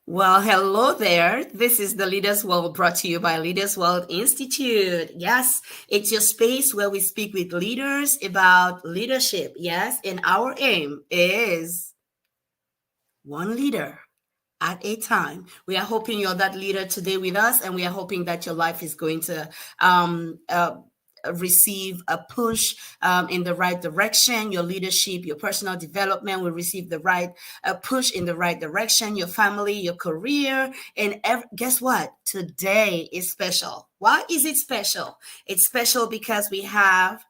Well, hello there. This is the Leaders World brought to you by Leaders World Institute. Yes, it's your space where we speak with leaders about leadership. Yes, and our aim is one leader at a time. We are hoping you're that leader today with us, and we are hoping that your life is going to um, uh, receive a push in the right direction. Your leadership, your personal development will receive the right push in the right direction. Your family, your career, and guess what? Today is special. Why is it special? It's special because we have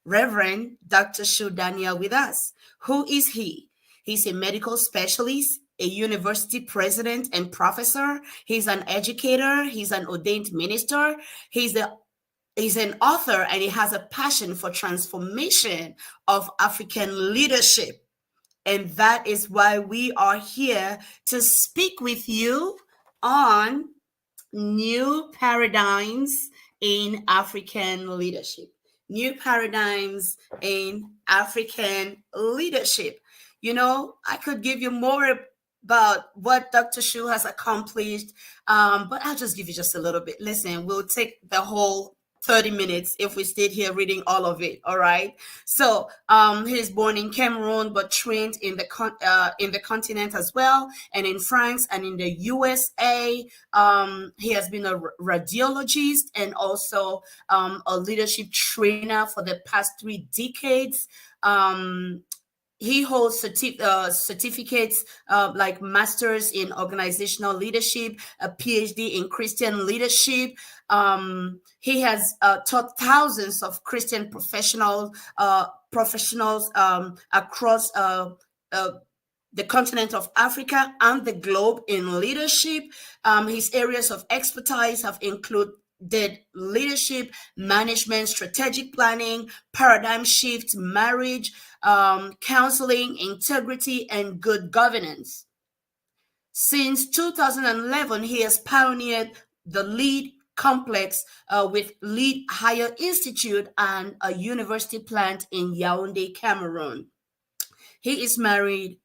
Reverend Dr. Shu Daniel with us. Who is he? He's a medical specialist, a university president and professor. He's an educator. He's an ordained minister. He's a He's an author, and he has a passion for transformation of African leadership. And that is why we are here to speak with you on new paradigms in African leadership. New paradigms in African leadership. I could give you more about what Dr. Shu has accomplished, but I'll just give you just a little bit. Listen, we'll take the whole 30 minutes if we stayed here reading all of it. All right. So he's born in Cameroon, but trained in the continent as well, and in France and in the USA. He has been a radiologist and also a leadership trainer for the past 3 decades. He holds certificates like masters in organizational leadership, a PhD in Christian leadership. He has taught thousands of Christian professionals across the continent of Africa and the globe in leadership. His areas of expertise have included leadership, management, strategic planning, paradigm shift, marriage, counseling, integrity, and good governance. Since 2011, he has pioneered the Lead complex with Lead Higher Institute and a university plant in Yaoundé, Cameroon. He is married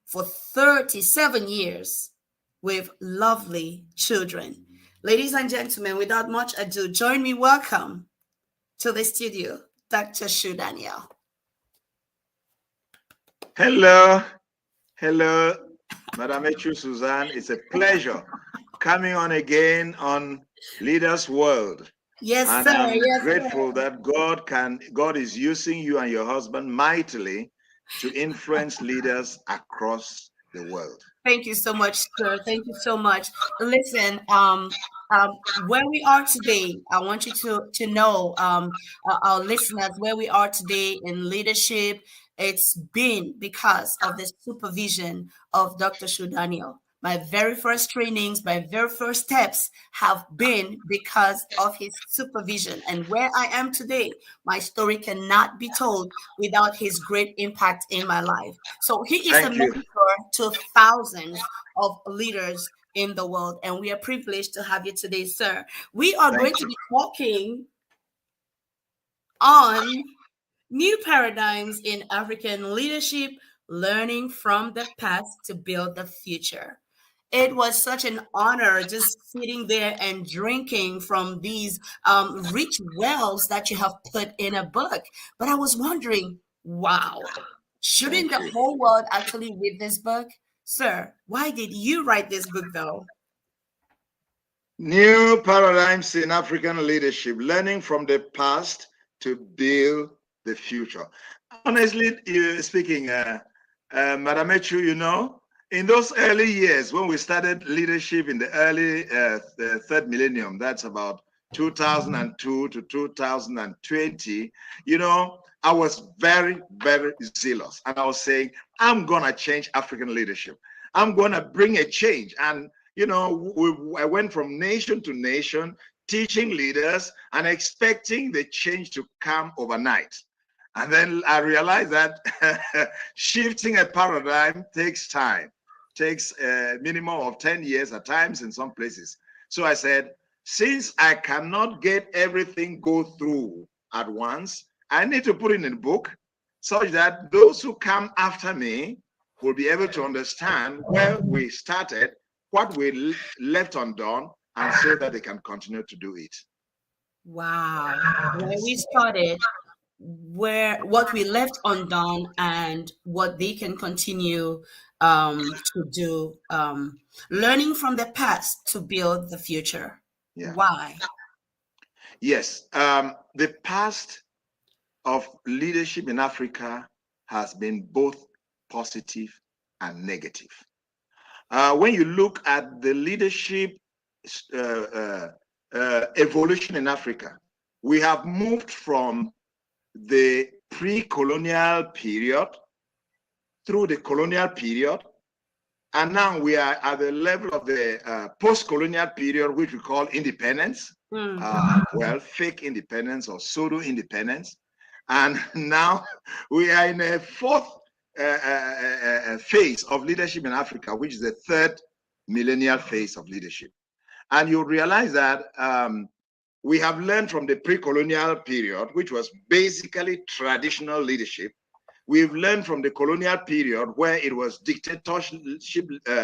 for 37 years with lovely children. Ladies and gentlemen, without much ado, join me. Welcome to the studio, Dr. Shu Daniel. Hello, Madam Echu Suzanne. It's a pleasure coming on again on Leaders World. Yes, and sir. I'm Yes, grateful sir. that God is using you and your husband mightily to influence leaders across the world. Thank you so much, sir. Thank you so much. Listen, where we are today, I want you to know, our listeners, where we are today in leadership. It's been because of the supervision of Dr. Shu Daniel. My very first trainings, my very first steps have been because of his supervision. And where I am today, my story cannot be told without his great impact in my life. So he is a Thank you. mentor to thousands of leaders in the world. And we are privileged to have you today, sir. We are going Thank to you. be talking on new paradigms in African leadership, learning from the past to build the future. It was such an honor just sitting there and drinking from these rich wells that you have put in a book. But I was wondering, wow, shouldn't Thank the you. whole world actually read this book? Sir, why did you write this book though? New paradigms in African leadership, learning from the past to build the future. Honestly, speaking, Madam Echu, in those early years when we started leadership in the early the third millennium, that's about 2002 to 2020, I was very, very zealous. And I was saying, I'm going to change African leadership. I'm going to bring a change. And I went from nation to nation, teaching leaders and expecting the change to come overnight. And then I realized that shifting a paradigm takes time, takes a minimum of 10 years at times in some places. So I said, since I cannot get everything go through at once, I need to put it in a book such that those who come after me we'll be able to understand where we started, what we left undone, and so that they can continue to do it. Wow. Where we started, what we left undone, and what they can continue to do, learning from the past to build the future. Yeah. Why? Yes, the past of leadership in Africa has been both positive and negative. When you look at the leadership evolution in Africa, we have moved from the pre-colonial period through the colonial period, and now we are at the level of the post-colonial period, which we call independence. Well, fake independence or pseudo independence. And now we are in a fourth phase of leadership in Africa, which is the third millennial phase of leadership. And you realize that we have learned from the pre-colonial period, which was basically traditional leadership. We've learned from the colonial period, where it was dictatorship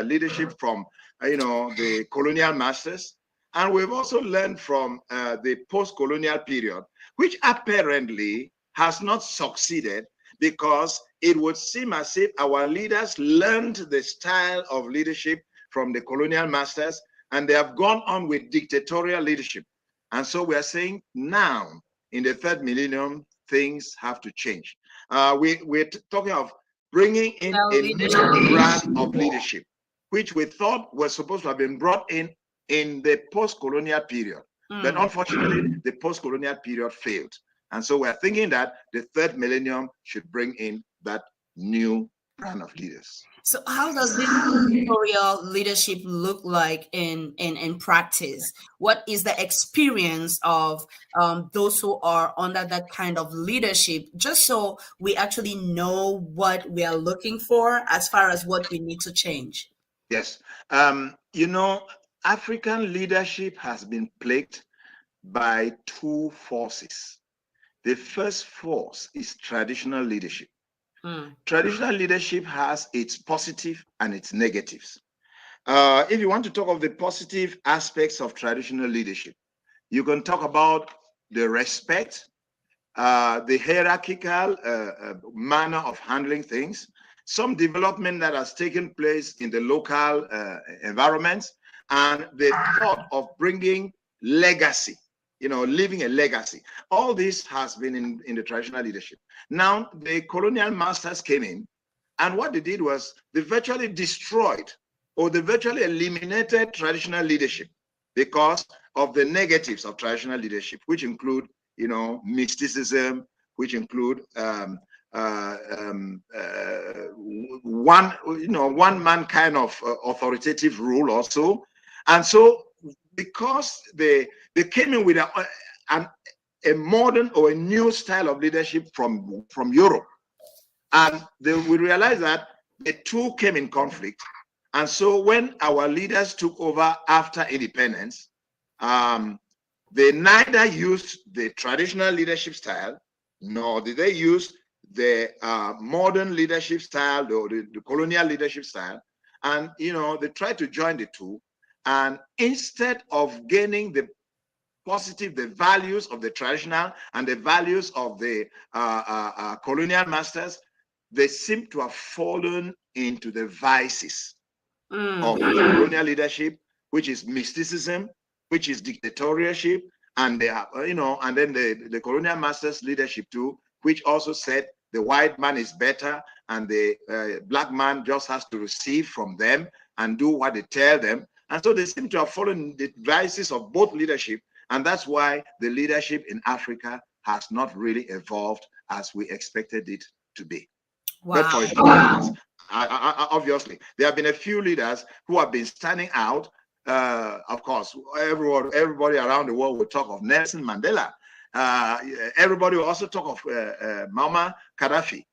leadership from the colonial masters. And we've also learned from the post-colonial period, which apparently has not succeeded, because it would seem as if our leaders learned the style of leadership from the colonial masters, and they have gone on with dictatorial leadership. And so we are saying now, in the third millennium, things have to change. We're talking of bringing in a new brand of leadership, which we thought was supposed to have been brought in the post-colonial period. But unfortunately, the post-colonial period failed. And so we're thinking that the third millennium should bring in that new brand of leaders. So how does this dictatorial leadership look like in practice? What is the experience of those who are under that kind of leadership, just so we actually know what we are looking for as far as what we need to change? Yes. African leadership has been plagued by two forces. The first force is traditional leadership. Traditional leadership has its positive and its negatives. If you want to talk of the positive aspects of traditional leadership, you can talk about the respect, the hierarchical manner of handling things, some development that has taken place in the local environments, and the thought of bringing legacy, leaving a legacy. All this has been in the traditional leadership. Now, the colonial masters came in, and what they did was they virtually destroyed, or they virtually eliminated traditional leadership because of the negatives of traditional leadership, which include, mysticism, which include one man kind of authoritative rule also. And so, because they came in with a modern or a new style of leadership from Europe, and we realized that the two came in conflict. And so when our leaders took over after independence, they neither used the traditional leadership style, nor did they use the modern leadership style, or the colonial leadership style. And they tried to join the two. And instead of gaining the positive, the values of the traditional and the values of the colonial masters, they seem to have fallen into the vices of colonial leadership, which is mysticism, which is dictatorship, and and then the colonial masters leadership too, which also said the white man is better, and the black man just has to receive from them and do what they tell them. And so they seem to have fallen the vices of both leadership, and that's why the leadership in Africa has not really evolved as we expected it to be. Wow. But for instance, obviously, there have been a few leaders who have been standing out. Of course, everybody around the world will talk of Nelson Mandela. Everybody will also talk of Muammar Gaddafi,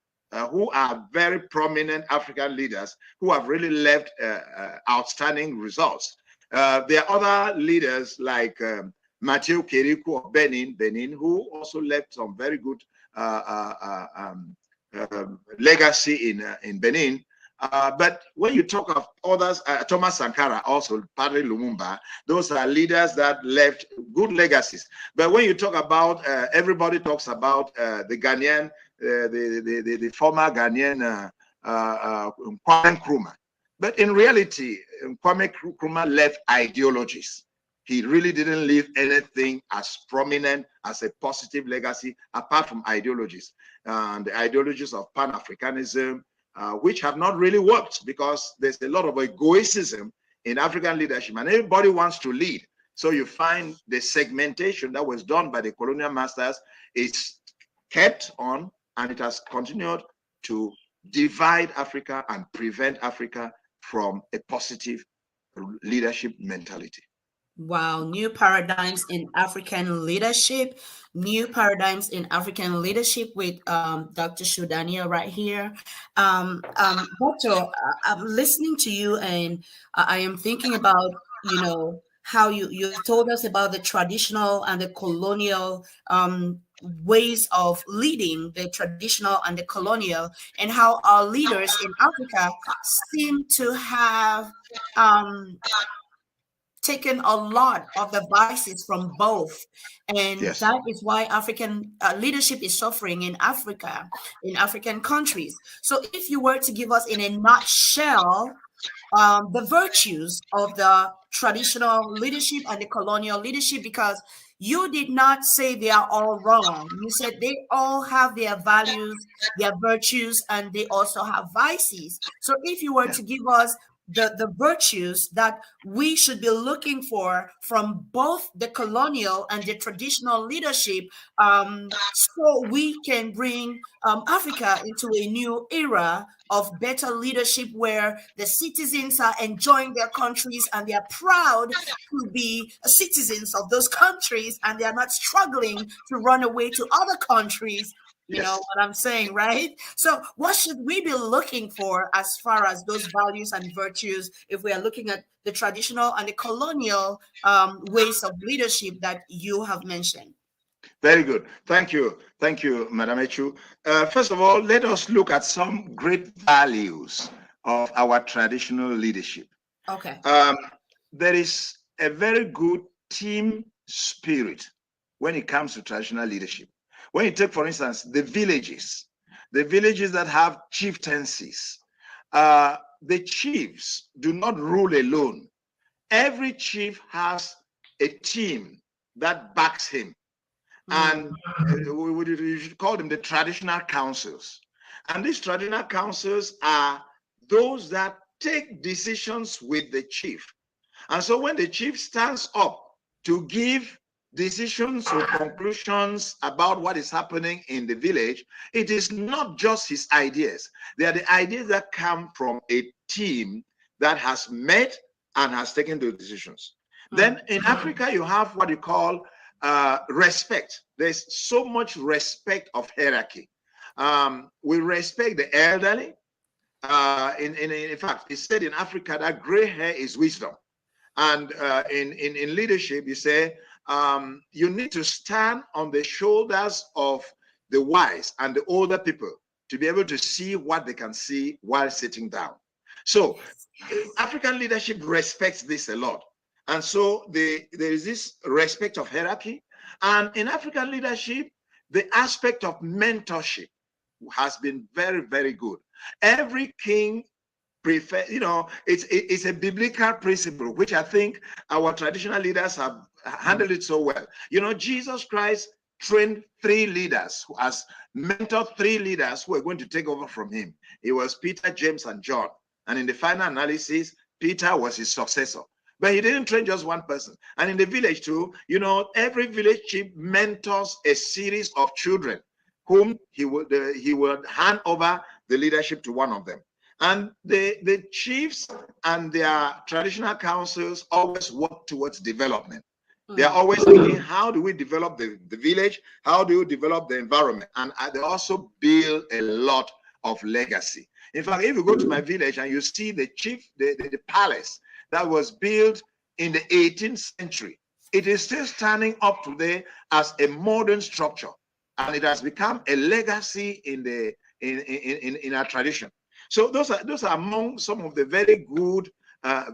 who are very prominent African leaders who have really left outstanding results. There are other leaders like Mathieu Kérékou of Benin, who also left some very good legacy in Benin. But when you talk of others, Thomas Sankara, also Padre Lumumba, those are leaders that left good legacies. But when you talk about, everybody talks about the Ghanaian, the former Ghanaian Kwame Nkrumah. But in reality, Kwame Nkrumah left ideologies. He really didn't leave anything as prominent as a positive legacy apart from ideologies. The ideologies of Pan-Africanism, which have not really worked because there's a lot of egoism in African leadership and everybody wants to lead. So you find the segmentation that was done by the colonial masters is kept on, and it has continued to divide Africa and prevent Africa from a positive leadership mentality. Wow, new paradigms in African leadership, new paradigms in African leadership with Dr. Shu Daniel right here. Doctor, I'm listening to you and I am thinking about, how you've told us about the traditional and the colonial ways of leading, the traditional and the colonial, and how our leaders in Africa seem to have taken a lot of the vices from both, and Yes. that is why African leadership is suffering in Africa, in African countries. So if you were to give us in a nutshell the virtues of the traditional leadership and the colonial leadership, because you did not say they are all wrong. You said they all have their values, their virtues, and they also have vices. So if you were to give us the virtues that we should be looking for from both the colonial and the traditional leadership, so we can bring Africa into a new era of better leadership where the citizens are enjoying their countries and they are proud to be citizens of those countries and they are not struggling to run away to other countries. You know what I'm saying, right? So what should we be looking for as far as those values and virtues if we are looking at the traditional and the colonial ways of leadership that you have mentioned? Very good. Thank you. Thank you, Madam Echu. First of all, let us look at some great values of our traditional leadership. Okay. There is a very good team spirit when it comes to traditional leadership. When you take, for instance, the villages that have chieftaincies, the chiefs do not rule alone. Every chief has a team that backs him. And we should call them the traditional councils. And these traditional councils are those that take decisions with the chief. And so when the chief stands up to give decisions or conclusions about what is happening in the village, it is not just his ideas. They are the ideas that come from a team that has met and has taken those decisions. Then in Africa, you have what you call respect. There's so much respect of hierarchy. We respect the elderly. In fact, it's said in Africa that gray hair is wisdom. And in leadership, you say, you need to stand on the shoulders of the wise and the older people to be able to see what they can see while sitting down. So African leadership respects this a lot. And so there is this respect of hierarchy. And in African leadership, the aspect of mentorship has been very, very good. Every king prefer, it's a biblical principle, which I think our traditional leaders have handled it so well. Jesus Christ trained 3 leaders, who has mentored 3 leaders who are going to take over from him. It was Peter, James, and John. And in the final analysis, Peter was his successor. But he didn't train just one person. And in the village too, every village chief mentors a series of children whom he would hand over the leadership to one of them. And the chiefs and their traditional councils always work towards development. They are always thinking, how do we develop the village? How do we develop the environment? And they also build a lot of legacy. In fact, if you go to my village and you see the palace that was built in the 18th century, it is still standing up today as a modern structure. And it has become a legacy in our tradition. So those are among some of the very good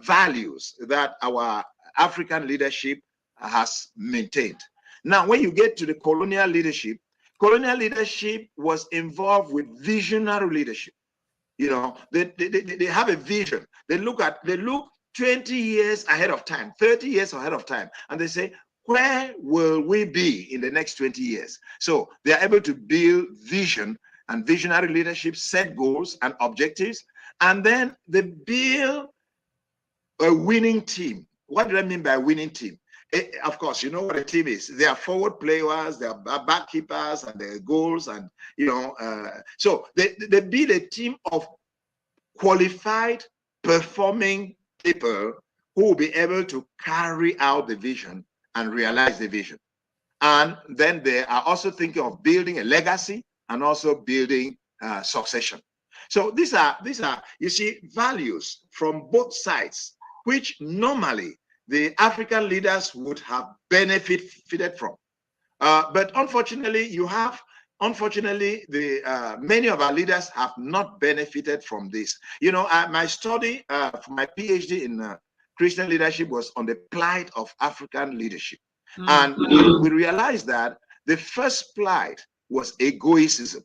values that our African leadership has maintained. Now, when you get to the colonial leadership was involved with visionary leadership. You know, they have a vision. They look 20 years ahead of time, 30 years ahead of time, and they say, where will we be in the next 20 years? So they are able to build vision and visionary leadership, set goals and objectives, and then they build a winning team. What do I mean by a winning team? Of course, you know what a team is. They are forward players, they are back keepers, and their goals, and you know. So they build a team of qualified, performing people who will be able to carry out the vision and realize the vision. And then they are also thinking of building a legacy and also building succession. So these are, you see, values from both sides, which normally the African leaders would have benefited from. But unfortunately, many of our leaders have not benefited from this. You know, my study for my PhD in Christian leadership was on the plight of African leadership. And we realized that the first plight was egoicism.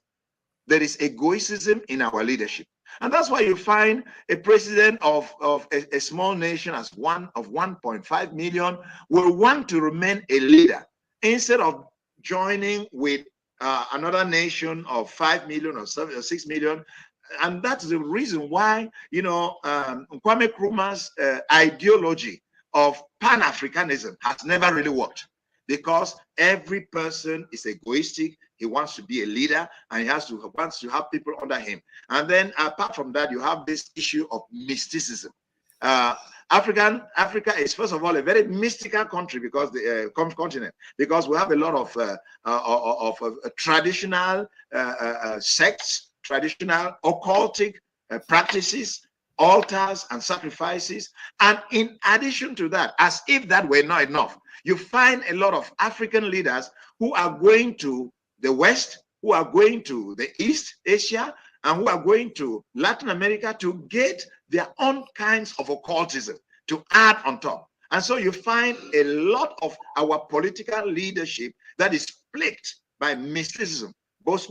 There is egoicism in our leadership. And that's why you find a president of a small nation as one of 1.5 million will want to remain a leader instead of joining with another nation of 5 million or 7 or 6 million. And that's the reason why, you know, 𝗟𝗲𝗶𝗴𝗺𝗀 ideology of Pan-Africanism has never really worked, because every person is egoistic. He wants to be a leader, and he wants to have people under him. And then apart from that, you have this issue of mysticism. Africa is, first of all, a very mystical country, because the continent, because we have a lot of traditional sects, traditional occultic practices, altars and sacrifices. And in addition to that, as if that were not enough, you find a lot of African leaders who are going to the West, who are going to the East Asia, and who are going to Latin America to get their own kinds of occultism to add on top. And so you find a lot of our political leadership that is plagued by mysticism, both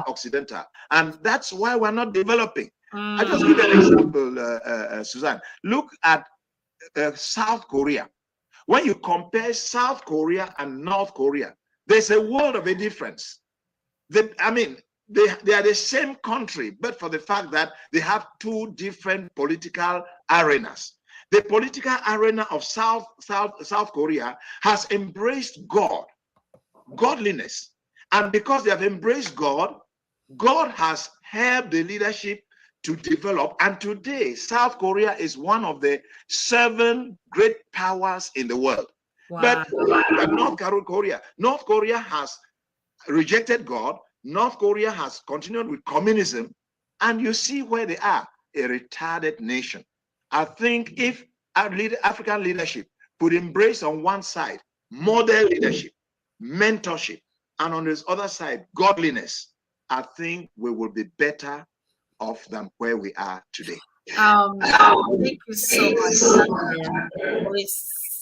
Occidental. And that's why we're not developing. I just give you an example, Suzanne. Look at South Korea. When you compare South Korea and North Korea, there's a world of a difference. They are the same country, but for the fact that they have two different political arenas. The political arena of South Korea has embraced godliness. And because they have embraced God, God has helped the leadership to develop. And today, South Korea is one of the 7 great powers in the world. Wow. But North Korea has rejected God. North Korea has continued with communism. And you see where they are, a retarded nation. I think if our African leadership could embrace on one side model leadership, mentorship, and on this other side, godliness, I think we will be better off than where we are today. Thank you so much.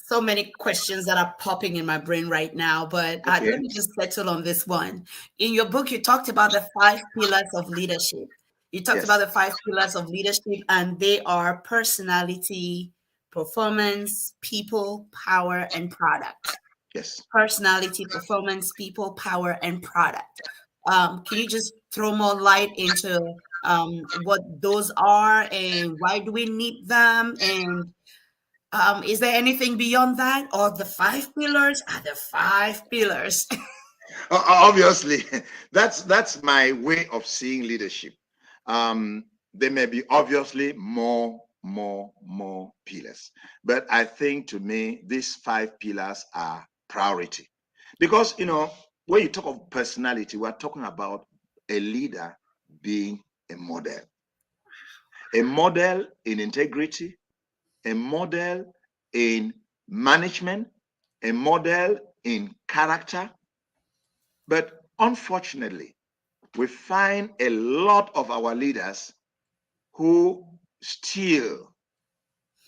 So many questions that are popping in my brain right now, but let me just settle on this one. In your book, you talked about the 5 pillars of leadership. You talked about the 5 pillars of leadership, and they are personality, performance, people, power, and product. Yes. Personality, performance, people, power, and product. Can you just throw more light into what those are and why do we need them? And is there anything beyond that, or the 5 pillars are the 5 pillars? Obviously, that's my way of seeing leadership. There may be obviously more pillars, but I think to me these 5 pillars are priority, because you know, when you talk of personality, we're talking about a leader being a model in integrity, a model in management, a model in character. But unfortunately, we find a lot of our leaders who steal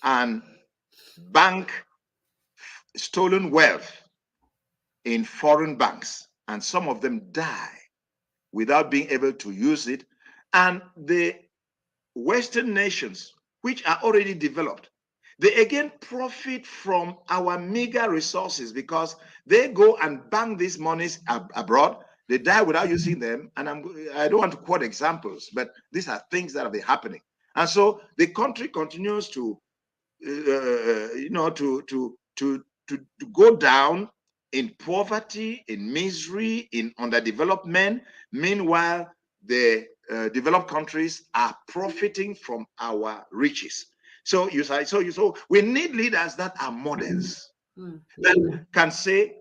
and bank stolen wealth in foreign banks, and some of them die without being able to use it. And the Western nations, which are already developed, they again profit from our meager resources because they go and bank these monies abroad. They die without using them. And I don't want to quote examples, but these are things that have been happening. And so the country continues to, to go down in poverty, in misery, in underdevelopment. Meanwhile, the developed countries are profiting from our riches. So we need leaders that are models, that can say,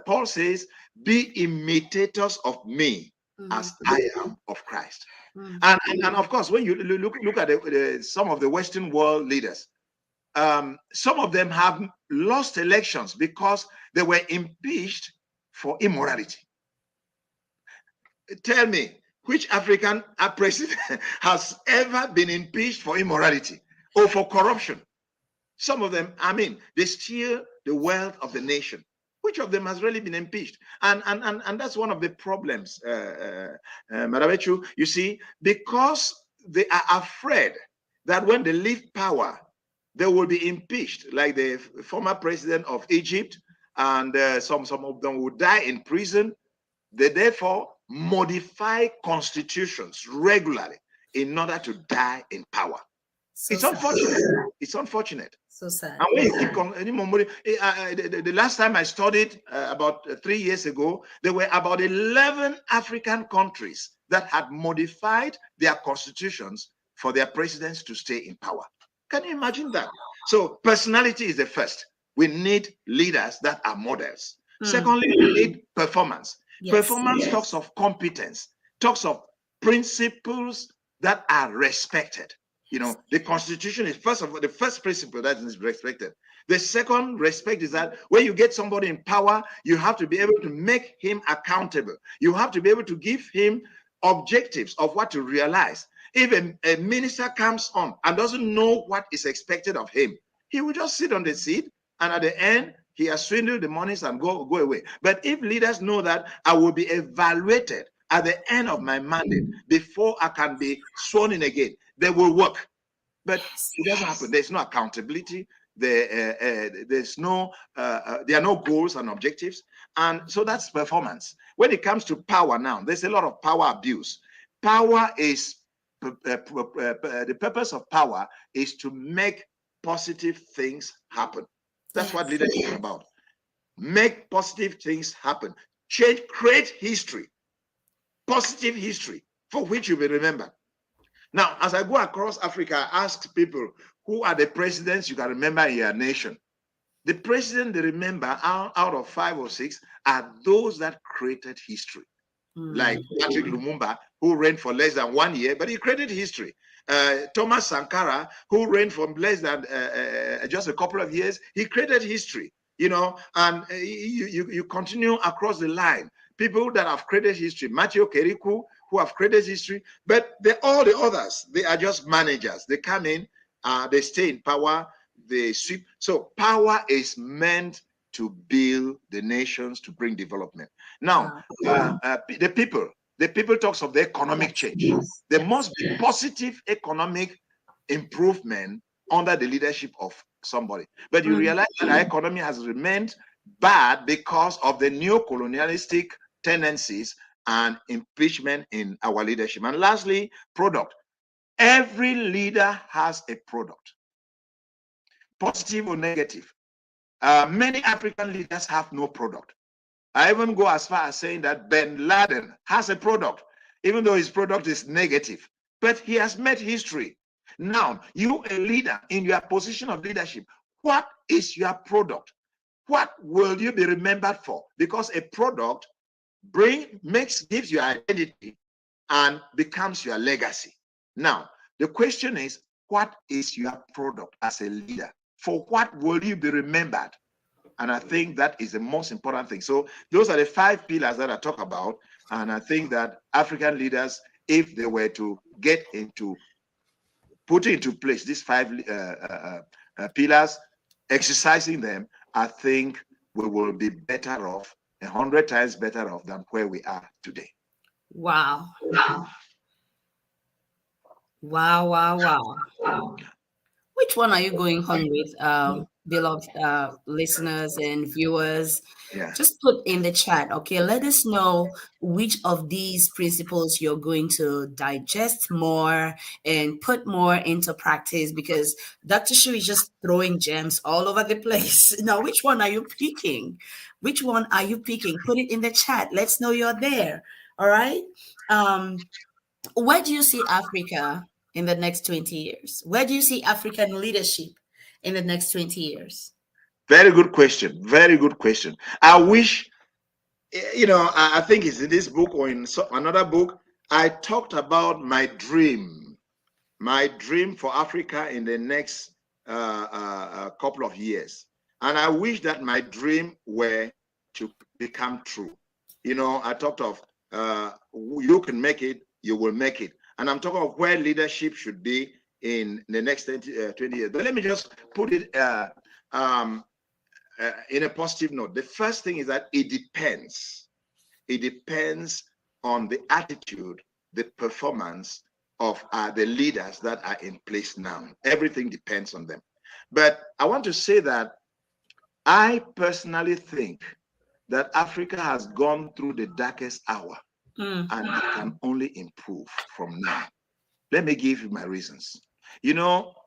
Paul says, be imitators of me as I am of Christ. And of course, when you look at some of the Western world leaders, some of them have lost elections because they were impeached for immorality. Tell me, which African president has ever been impeached for immorality or for corruption? Some of them, they steal the wealth of the nation. Which of them has really been impeached? And that's one of the problems, Madam Echu, you see, because they are afraid that when they leave power, they will be impeached, like the former president of Egypt, and some of them will die in prison. They therefore modify constitutions regularly in order to die in power. So it's unfortunate. It's unfortunate. So sad. And when you keep the last time I studied, about 3 years ago, there were about 11 African countries that had modified their constitutions for their presidents to stay in power. Can you imagine that? So personality is the first. We need leaders that are models. Secondly, we need performance. Yes. Performance talks of competence, talks of principles that are respected. The Constitution is the first principle that is respected. The second respect is that when you get somebody in power, you have to be able to make him accountable. You have to be able to give him objectives of what to realize. If a minister comes on and doesn't know what is expected of him, he will just sit on the seat, and at the end, he has swindled the monies and go away. But if leaders know that I will be evaluated at the end of my mandate before I can be sworn in again, they will work. But it doesn't happen. There's no accountability. There's no, there are no goals and objectives. And so that's performance. When it comes to power now, there's a lot of power abuse. Power is, the purpose of power is to make positive things happen. That's what leadership is about. Make positive things happen. Change, create history, positive history for which you will remember. Now, as I go across Africa, I ask people, who are the presidents you can remember in your nation? The president they remember out of 5 or 6 are those that created history. Like Patrick Lumumba, who reigned for less than 1 year, but he created history. Thomas Sankara, who reigned for less than just a couple of years, he created history. And you continue across the line. People that have created history, Matthew Keriku, who have created history, but all the others, they are just managers. They come in, they stay in power, they sweep. So power is meant to build the nations, to bring development. Now, the people talks of the economic change. There must be positive economic improvement under the leadership of somebody. But you realize that our economy has remained bad because of the neo-colonialistic tendencies and impeachment in our leadership. And lastly, product. Every leader has a product, positive or negative. Many African leaders have no product. I even go as far as saying that 𝗣𝗿𝗱𝗶𝗴𝗺 Laden has a product, even though his product is negative, but he has made history. Now, you, a leader in your position of leadership, what is your product? What will you be remembered for? Because a product gives you identity and becomes your legacy. Now, the question is, what is your product as a leader? For what will you be remembered? And I think that is the most important thing. So those are the 5 pillars that I talk about. And I think that African leaders, if they were to get into putting into place these 5 pillars, exercising them, I think we will be better off, 100 times better off than where we are today. Wow. Wow, wow, wow. Which one are you going on with, beloved listeners and viewers? Yeah. Just put in the chat, okay? Let us know which of these principles you're going to digest more and put more into practice, because Dr. Shu is just throwing gems all over the place. Now, which one are you picking? Which one are you picking? Put it in the chat. Let's know you're there. All right. Where do you see Africa in the next 20 years? Where do you see African leadership in the next 20 years? Very good question. Very good question. I wish, I think it's in this book or in another book, I talked about my dream for Africa in the next couple of years. And I wish that my dream were to become true. I talked of you can make it, you will make it. And I'm talking of where leadership should be in the next 20 years. But let me just put it in a positive note. The first thing is that it depends. It depends on the attitude, the performance of the leaders that are in place now. Everything depends on them. But I want to say that I personally think that Africa has gone through the darkest hour, and it can only improve from now. Let me give you my reasons.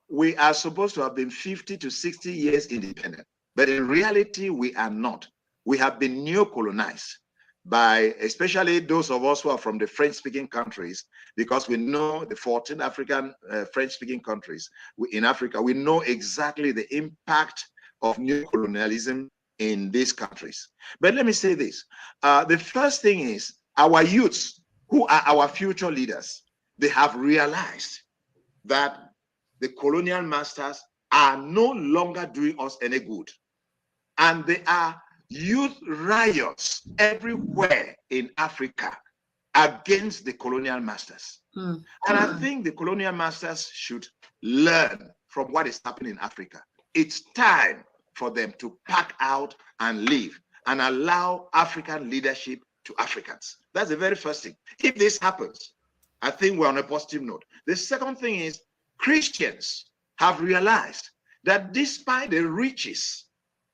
We are supposed to have been 50 to 60 years independent, but in reality, we are not. We have been neo-colonized by especially those of us who are from the French-speaking countries, because we know the 14 African French-speaking countries in Africa. We know exactly the impact of neo-colonialism in these countries. But let me say this. The first thing is our youths, who are our future leaders, they have realized that the colonial masters are no longer doing us any good. And there are youth riots everywhere in Africa against the colonial masters. And I think the colonial masters should learn from what is happening in Africa. It's time for them to pack out and leave and allow African leadership to Africans. That's the very first thing. If this happens, I think we're on a positive note. The second thing is Christians have realized that despite the riches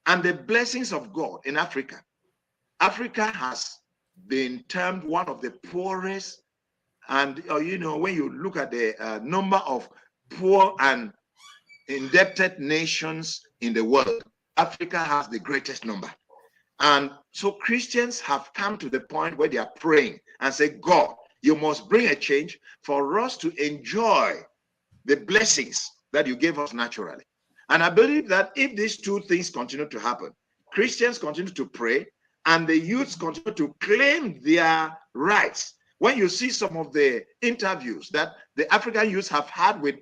and the blessings of God in Africa, Africa has been termed one of the poorest. And, when you look at the number of poor and indebted nations in the world, Africa has the greatest number. And so Christians have come to the point where they are praying and say, God, you must bring a change for us to enjoy the blessings that you gave us naturally. And I believe that if these two things continue to happen, Christians continue to pray and the youths continue to claim their rights. When you see some of the interviews that the African youths have had with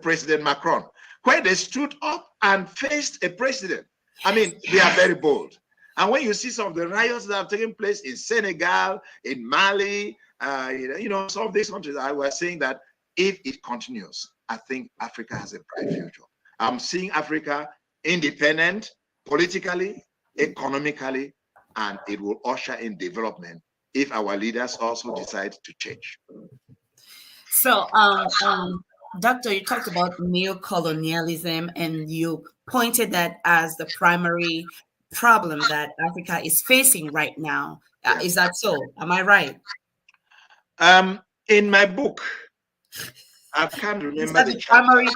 President Macron, where they stood up and faced a president, I mean, they are very bold. And when you see some of the riots that have taken place in Senegal, in Mali, some of these countries, I was saying that if it continues, I think Africa has a bright future. I'm seeing Africa independent politically, economically, and it will usher in development if our leaders also decide to change. So, Doctor, you talked about neo-colonialism and you pointed that as the primary problem that Africa is facing right now. Yeah. Is that so? Am I right? In my book, I can't remember is that the primary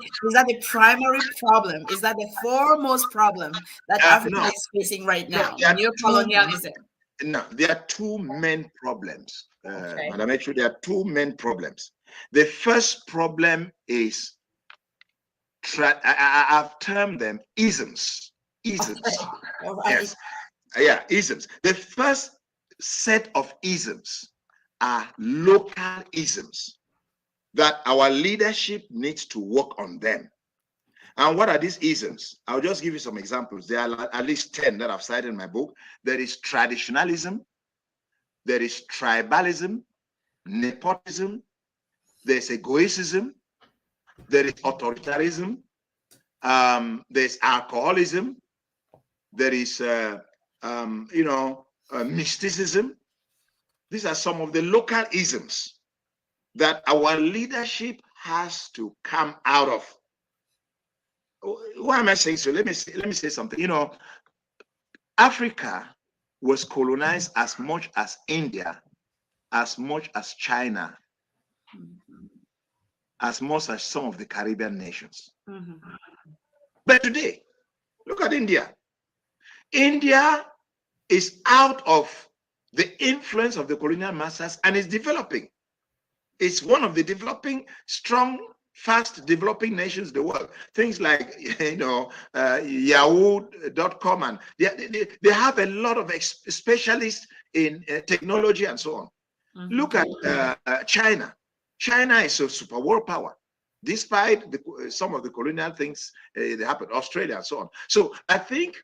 problem? Is that the foremost problem that Africa is facing right now? Neo-colonialism. No, there are two main problems. Madam Echu, there are two main problems. The first problem is, I've termed them isms. Isms. All right. Yes. Yeah, isms. The first set of isms are local isms that our leadership needs to work on them. And what are these isms? I'll just give you some examples. There are at least 10 that I've cited in my book. There is traditionalism, there is tribalism, nepotism, there's egoism, there is authoritarianism, there's alcoholism, there is, mysticism. These are some of the local isms that our leadership has to come out of. Why am I saying so? Let me say something. Africa was colonized as much as India, as much as China, as much as some of the Caribbean nations. Mm-hmm. But today, look at India. India is out of the influence of the colonial masters and is developing. It's one of the developing, strong, fast developing nations in the world. Things like, Yahoo.com, and they have a lot of specialists in technology and so on. Mm-hmm. Look at China. China is a super world power, despite some of the colonial things that happened, Australia and so on. So I think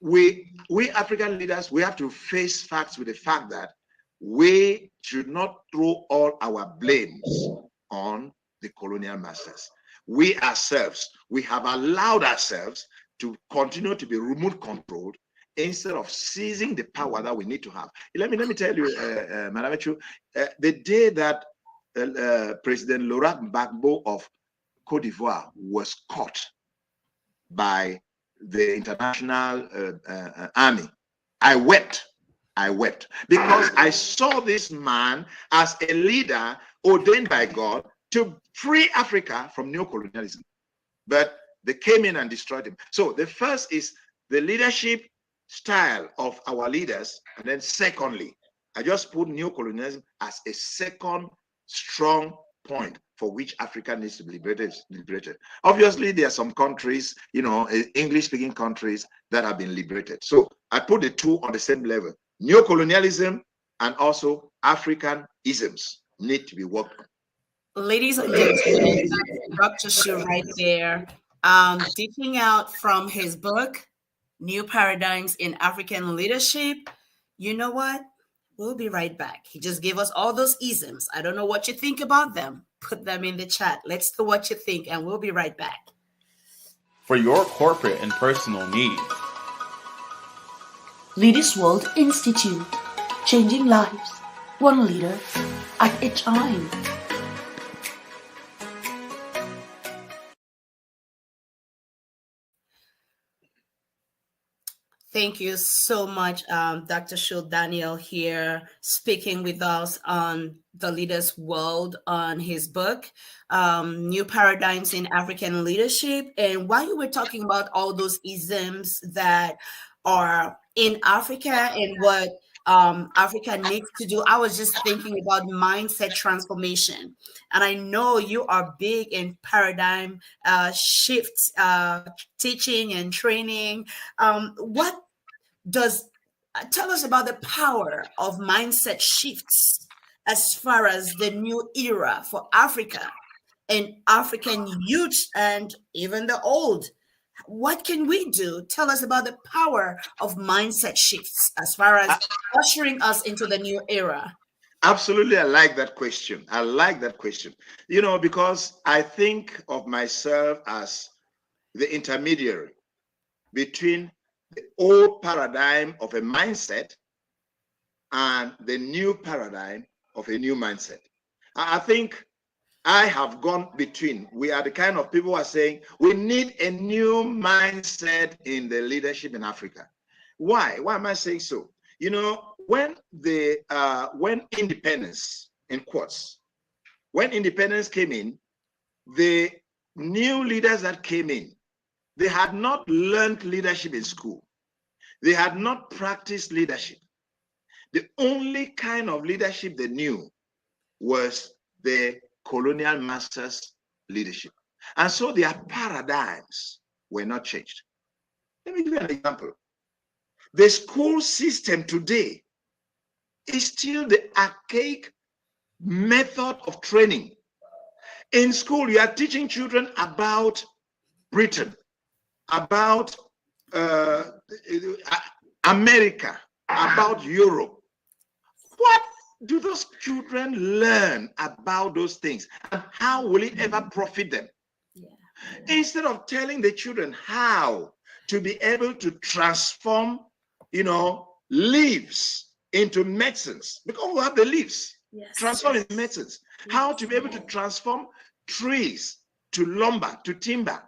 we African leaders, we have to face facts with the fact that we should not throw all our blames on the colonial masters. We ourselves, we have allowed ourselves to continue to be remote controlled instead of seizing the power that we need to have. Let me tell you, Madam Echoo, the day that President Laurent Gbagbo of Cote d'Ivoire was caught by the international army, I wept because I saw this man as a leader ordained by God to free Africa from neocolonialism. But they came in and destroyed him. So the first is the leadership style of our leaders. And then secondly, I just put neocolonialism as a second strong point for which Africa needs to be liberated. Obviously, there are some countries, English-speaking countries that have been liberated. So I put the two on the same level. Neocolonialism and also African isms need to be worked on. Ladies and gentlemen, Dr. Shu right there, teaching out from his book, New Paradigms in African Leadership. You know what? We'll be right back. He just gave us all those isms. I don't know what you think about them. Put them in the chat. Let's know what you think, and we'll be right back. For your corporate and personal needs. Leaders World Institute, changing lives, one leader at a time. Thank you so much, Dr. Shu Daniel here, speaking with us on the Leaders World on his book, New Paradigms in African Leadership. And while you were talking about all those isms that are in Africa and what Africa needs to do, I was just thinking about mindset transformation. And I know you are big in paradigm shifts, teaching and training. Tell us about the power of mindset shifts as far as the new era for Africa and African youth and even the old. What can we do? Tell us about the power of mindset shifts as far as ushering us into the new era. Absolutely. I like that question. Because I think of myself as the intermediary between the old paradigm of a mindset and the new paradigm of a new mindset. I think I have gone between. We are the kind of people who are saying we need a new mindset in the leadership in Africa. Why? Why am I saying so? When independence, in quotes, when independence came in, the new leaders that came in, they had not learned leadership in school. They had not practiced leadership. The only kind of leadership they knew was the colonial masters' leadership. And so their paradigms were not changed. Let me give you an example. The school system today is still the archaic method of training. In school, you are teaching children about Britain, about America, about Europe. What do those children learn about those things? And how will it ever profit them? Yeah. Instead of telling the children how to be able to transform, leaves into medicines, because we have the leaves, Yes. transform into medicines. How to be able to transform trees to lumber, to timber,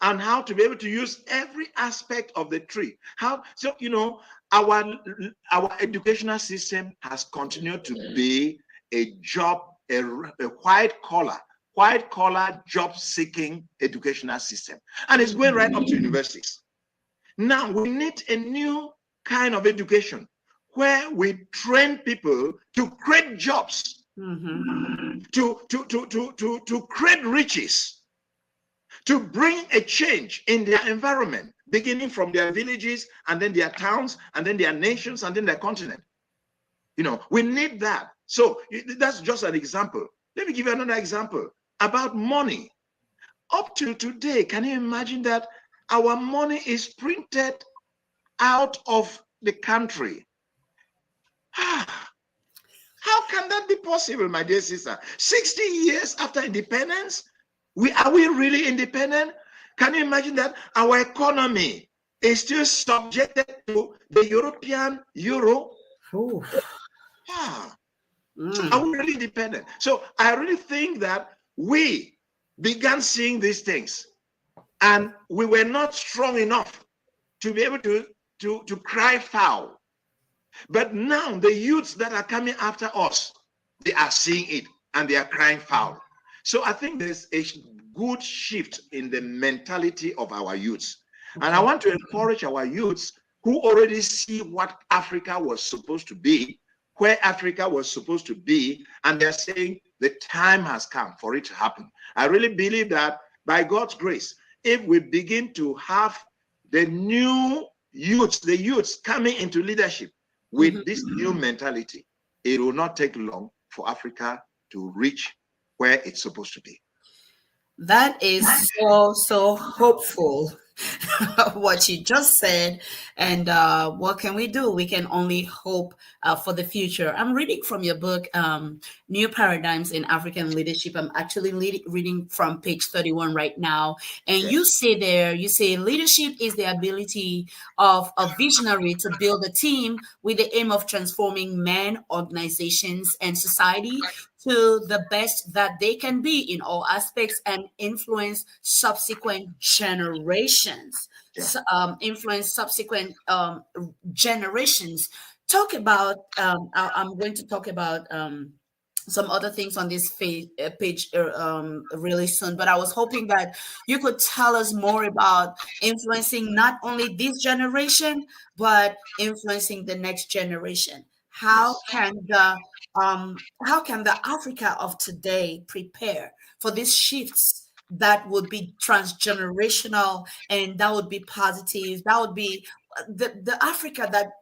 and how to be able to use every aspect of the tree. Our educational system has continued to be a white collar job seeking educational system, and it's going right up to universities. Now we need a new kind of education where we train people to create jobs, to create riches, to bring a change in their environment, beginning from their villages and then their towns and then their nations and then their continent. We need that. So that's just an example. Let me give you another example about money. Up to today, can you imagine that our money is printed out of the country? How can that be possible, my dear sister? 60 years after independence, are we really independent? Can you imagine that our economy is still subjected to the European euro? Are we really independent? So I really think that we began seeing these things, and we were not strong enough to be able to cry foul. But now the youths that are coming after us, they are seeing it and they are crying foul. So I think there's a good shift in the mentality of our youths. And I want to encourage our youths who already see what Africa was supposed to be, where Africa was supposed to be, and they're saying the time has come for it to happen. I really believe that by God's grace, if we begin to have the new youths, the youths coming into leadership with this new mentality, it will not take long for Africa to reach where it's supposed to be. That is so hopeful. What you just said, and what can we do? We can only hope for the future. I'm reading from your book, New Paradigms in African Leadership. I'm actually reading from page 31 right now, and you say leadership is the ability of a visionary to build a team with the aim of transforming men, organizations, and society to the best that they can be in all aspects and influence subsequent generations. Talk about, I'm going to talk about some other things on this page really soon, but I was hoping that you could tell us more about influencing not only this generation, but influencing the next generation. How can the Africa of today prepare for these shifts that would be transgenerational and that would be positive? That would be the Africa that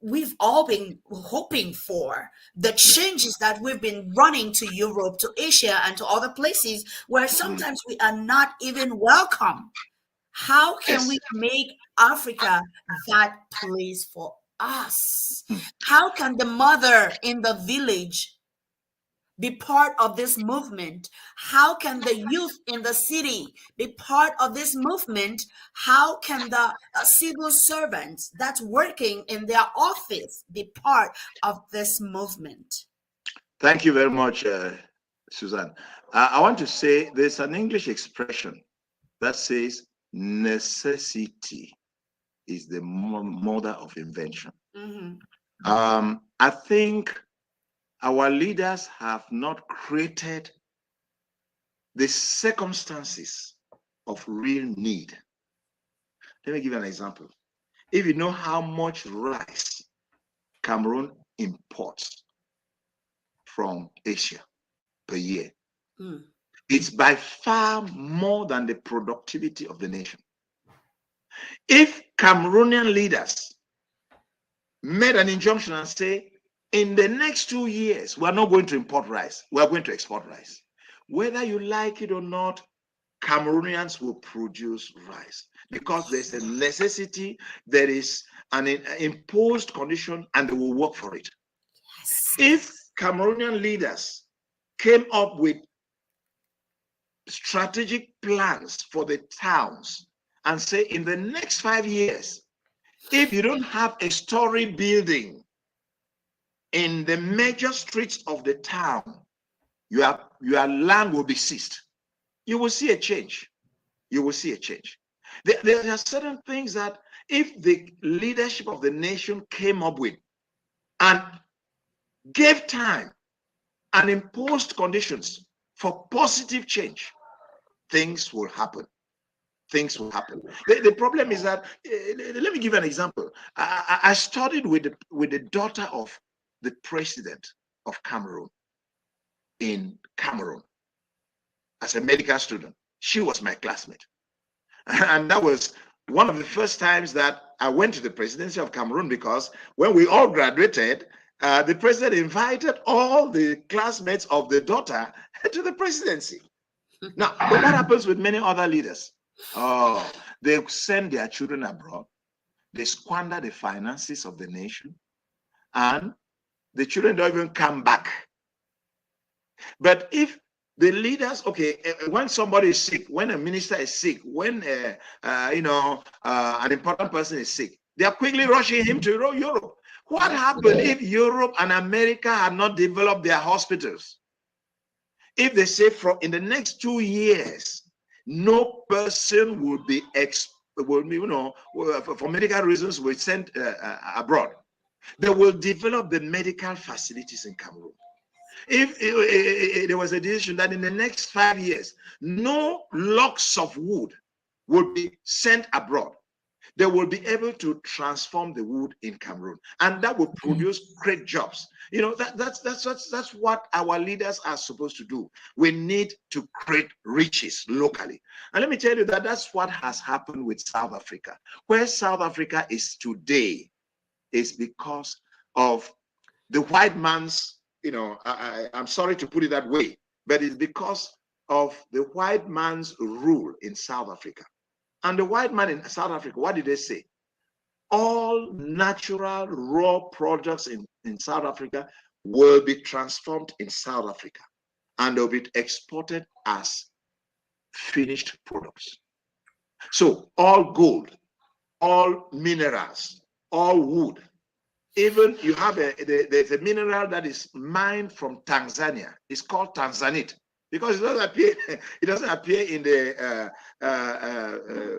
we've all been hoping for, the changes that we've been running to Europe, to Asia, and to other places where sometimes we are not even welcome. How can we make Africa that place for us? How can the mother in the village be part of this movement? How can the youth in the city be part of this movement? How can the civil servants that's working in their office be part of this movement? Thank you very much, Suzanne. I want to say there's an English expression that says necessity is the mother of invention. I think our leaders have not created the circumstances of real need. Let me give you an example. If you know how much rice Cameroon imports from Asia per year, it's by far more than the productivity of the nation. If Cameroonian leaders made an injunction and say, in the next 2 years, we are not going to import rice, we are going to export rice. Whether you like it or not, Cameroonians will produce rice because there's a necessity, there is an imposed condition, and they will work for it. If Cameroonian leaders came up with strategic plans for the towns and say, in the next 5 years, if you don't have a story building in the major streets of the town, your land will be seized. You will see a change. You will see a change. There are certain things that if the leadership of the nation came up with and gave time and imposed conditions for positive change, things will happen. Things will happen. The problem is that, let me give an example. I studied with the daughter of the president of Cameroon in Cameroon as a medical student. She was my classmate. And that was one of the first times that I went to the presidency of Cameroon, because when we all graduated, the president invited all the classmates of the daughter to the presidency. Now, but what happens with many other leaders? Oh, they send their children abroad, they squander the finances of the nation, and the children don't even come back. But if the leaders, okay, when somebody is sick, when a minister is sick, when an important person is sick, they are quickly rushing him to Europe. What happened if Europe and America had not developed their hospitals? If they say in the next 2 years, no person will be for medical reasons will sent abroad, they will develop the medical facilities in Cameroon. If there was a decision that in the next 5 years, no logs of wood will be sent abroad, they will be able to transform the wood in Cameroon, and that will produce great jobs. You know, that's what our leaders are supposed to do. We need to create riches locally. And let me tell you that that's what has happened with South Africa. Where South Africa is today is because of the white man's, I'm sorry to put it that way, but it's because of the white man's rule in South Africa. And the white man in South Africa, what did they say? All natural raw products in South Africa will be transformed in South Africa, and they'll be exported as finished products. So all gold, all minerals, all wood, even you have there's a mineral that is mined from Tanzania. It's called Tanzanite, because it doesn't appear in the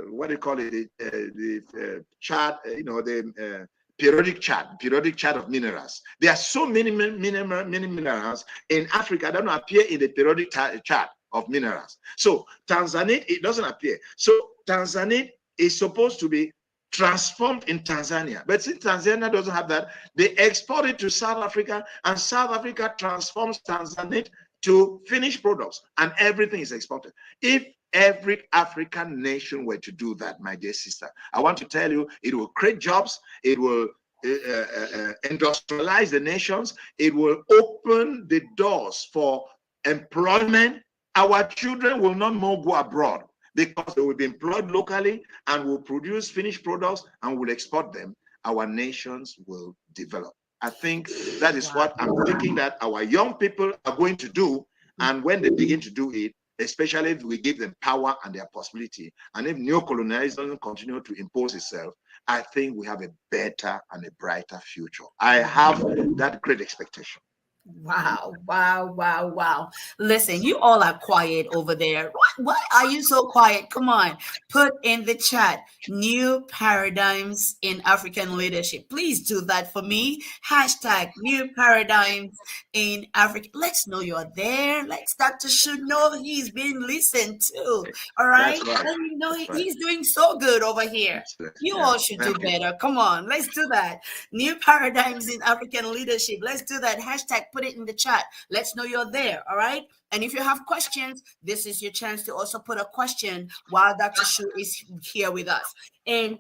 what do you call it, the chart, the periodic chart of minerals. There are so many minerals in Africa that don't appear in the periodic chart of minerals. So Tanzanite, it doesn't appear. So Tanzanite is supposed to be transformed in Tanzania, but since Tanzania doesn't have that, they export it to South Africa, and South Africa transforms Tanzanite to finished products, and everything is exported. If every African nation were to do that, my dear sister, I want to tell you, it will create jobs, it will industrialize the nations, it will open the doors for employment. Our children will not more go abroad, because they will be employed locally and will produce finished products and will export them. Our nations will develop. I think that is what I'm thinking that our young people are going to do. And when they begin to do it, especially if we give them power and their possibility, and if neocolonialism continue to impose itself, I think we have a better and a brighter future. I have that great expectation. Wow, wow, wow, wow. Listen, you all are quiet over there. Why are you so quiet? Come on, put in the chat, new paradigms in African leadership. Please do that for me. Hashtag new paradigms in Africa. Let's know you're there. Let's Dr. Shu know he's being listened to. All right. Right. Let me know he's doing so good over here. You all should do better. Come on, let's do that. New paradigms in African leadership. Let's do that. Hashtag, put it in the chat. Let's know you're there. All right. And if you have questions, this is your chance to also put a question while Dr. Shu is here with us. And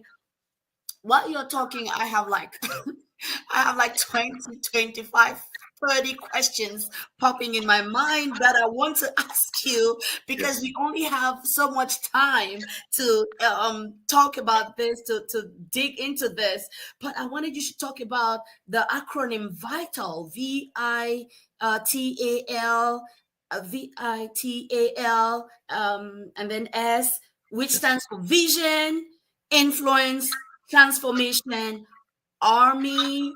while you're talking, I have like 20, 25 30 questions popping in my mind that I want to ask you, because Yes. we only have so much time to talk about this, to dig into this. But I wanted you to talk about the acronym VITAL, VITAL, VITAL, and then S, which stands for vision, influence, transformation, army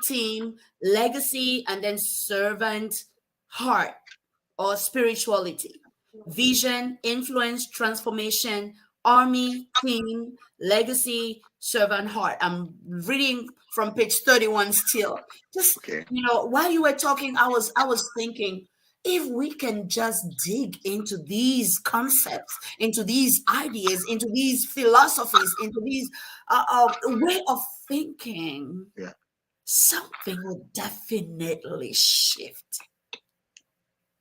team, legacy, and then servant heart or spirituality. Vision, influence, transformation, army, team, legacy, servant heart. I'm reading from page 31 still. Just, Okay. while you were talking, I was thinking, if we can just dig into these concepts, into these ideas, into these philosophies, into these way of thinking, Yeah. something will definitely shift.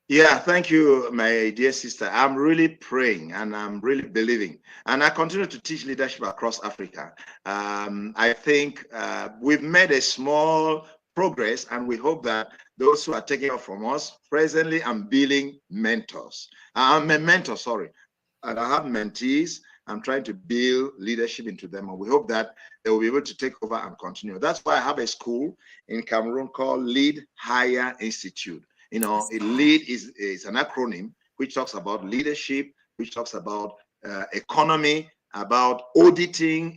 Yeah, thank you, my dear sister. I'm really praying and I'm really believing. And I continue to teach leadership across Africa. I think we've made a small progress, and we hope that those who are taking off from us, presently I'm building mentors. I'm a mentor, sorry. And I have mentees. I'm trying to build leadership into them, and we hope that they will be able to take over and continue. That's why I have a school in Cameroon called Lead Higher Institute. LEAD is an acronym which talks about leadership, which talks about economy, about auditing,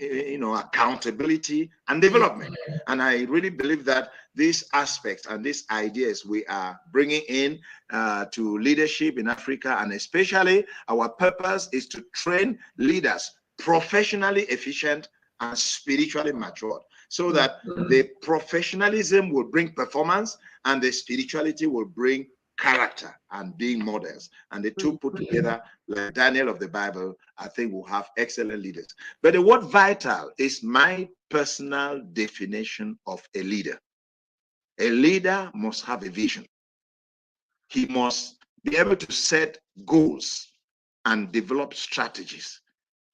accountability and development. And I really believe that these aspects and these ideas we are bringing in to leadership in Africa, and especially our purpose is to train leaders professionally efficient and spiritually matured, so that the professionalism will bring performance and the spirituality will bring character and being models. And the two put together, like Daniel of the Bible, I think we'll have excellent leaders. But the word vital is my personal definition of a leader. A leader must have a vision. He must be able to set goals and develop strategies.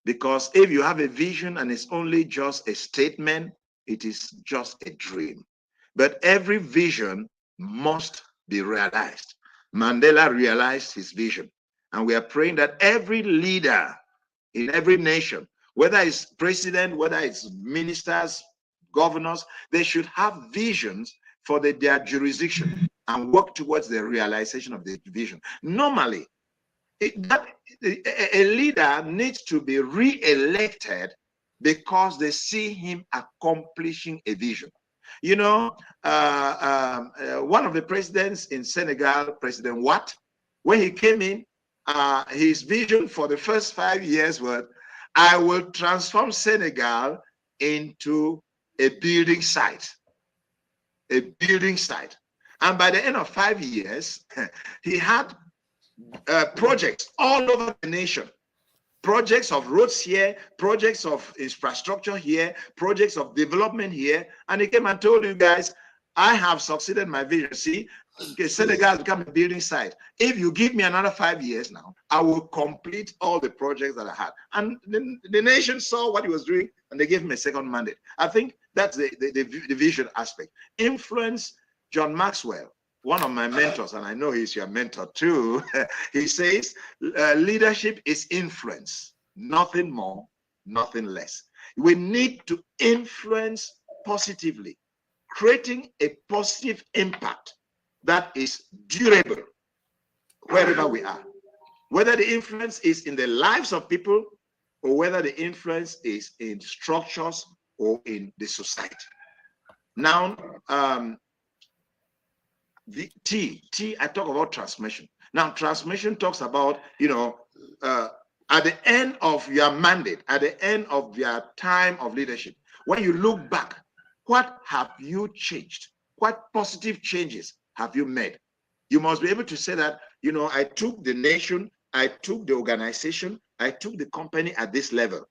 Because if you have a vision and it's only just a statement, it is just a dream. But every vision must be realized. Mandela realized his vision. And we are praying that every leader in every nation, whether it's president, whether it's ministers, governors, they should have visions for their jurisdiction and work towards the realization of the vision. Normally, a leader needs to be re-elected because they see him accomplishing a vision. One of the presidents in Senegal, President Watt, when he came in, his vision for the first 5 years was, I will transform Senegal into a building site. A building site. And by the end of 5 years, he had projects all over the nation, projects of roads here, projects of infrastructure here, projects of development here. And he came and told you guys, I have succeeded my vision. See, Senegal has become a building site. If you give me another 5 years now, I will complete all the projects that I had. And the nation saw what he was doing, and they gave him a second mandate. I think that's the vision aspect. Influence. John Maxwell, one of my mentors, and I know he's your mentor too, he says, leadership is influence, nothing more, nothing less. We need to influence positively, creating a positive impact that is durable wherever we are. Whether the influence is in the lives of people, or whether the influence is in structures or in the society. Now, the I talk about transformation. Now, transformation talks about, at the end of your mandate, at the end of your time of leadership, when you look back, what have you changed? What positive changes have you made? You must be able to say that, I took the nation, I took the organization, I took the company at this level.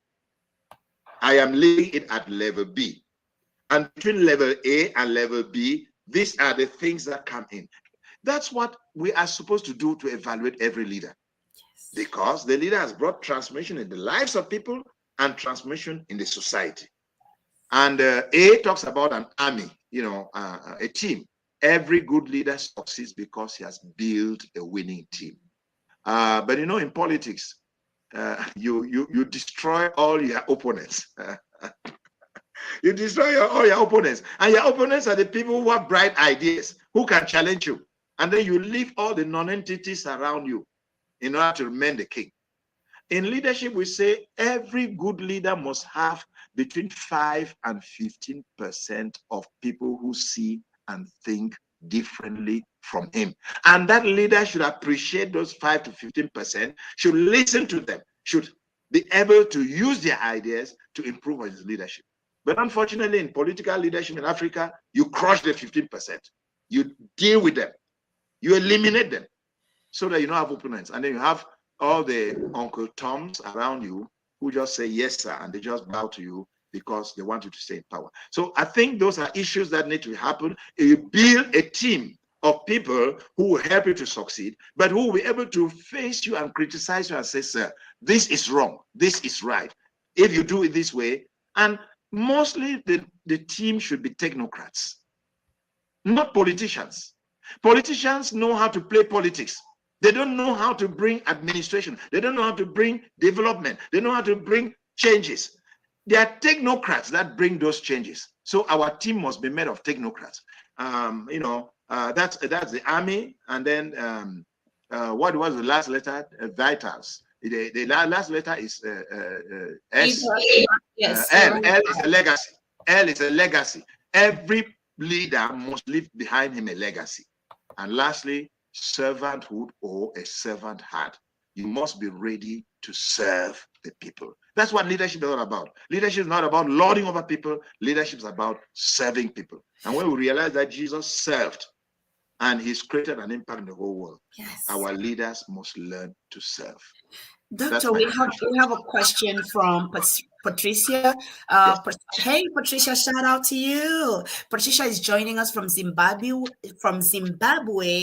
I am leaving it at level B. And between level A and level B, these are the things that come in. That's what we are supposed to do to evaluate every leader. Yes. Because the leader has brought transformation in the lives of people and transformation in the society. And A talks about an army, a team. every good leader succeeds because he has built a winning team. But you know, in politics, you destroy all your opponents. You destroy all your opponents, and your opponents are the people who have bright ideas, who can challenge you, and then you leave all the non-entities around you in order to remain the king. In leadership, we say every good leader must have between 5 and 15% of people who see and think differently from him. And that leader should appreciate those 5 to 15%, should listen to them, should be able to use their ideas to improve on his leadership. But unfortunately, in political leadership in Africa, you crush the 15%. You deal with them. You eliminate them so that you don't have opponents. And then you have all the Uncle Toms around you who just say, yes, sir, and they just bow to you because they want you to stay in power. So I think those are issues that need to happen. You build a team of people who will help you to succeed, but who will be able to face you and criticize you and say, sir, this is wrong, this is right, if you do it this way. And mostly the team should be technocrats, not politicians. Politicians know how to play politics. They don't know how to bring administration. They don't know how to bring development. They know how to bring changes. They are technocrats that bring those changes. So our team must be made of technocrats. That's the army. And then what was the last letter? Vitals. The last letter is S. Yes. L is a legacy. L is a legacy. Every leader must leave behind him a legacy. And lastly, servanthood or a servant heart. You must be ready to serve the people. That's what leadership is all about. Leadership is not about lording over people. Leadership is about serving people. And when we realize that Jesus served and he's created an impact in the whole world, Yes. our leaders must learn to serve. Doctor, we have a question from Patricia. Yes. Hey, Patricia, shout out to you. Patricia is joining us from Zimbabwe,